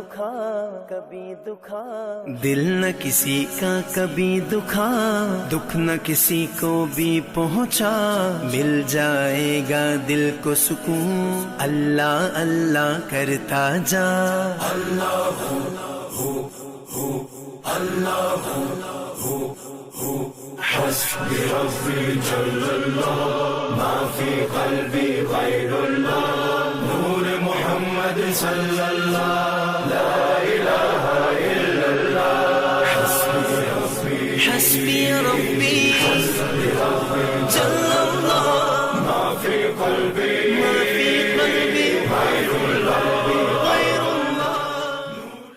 दुखा, कभी दुखा, दिल न किसी का कभी दुखा, दुख न किसी को भी पहुँचा। मिल जाएगा दिल को सुकून, अल्लाह अल्लाह करता जा। अल्लाह हु अल्लाह हु हस्बी रब्बी जल्लल्लाह, मा फी क़ल्बी ग़ैरुल्लाह, नूर मोहम्मद सल्लल्लाह।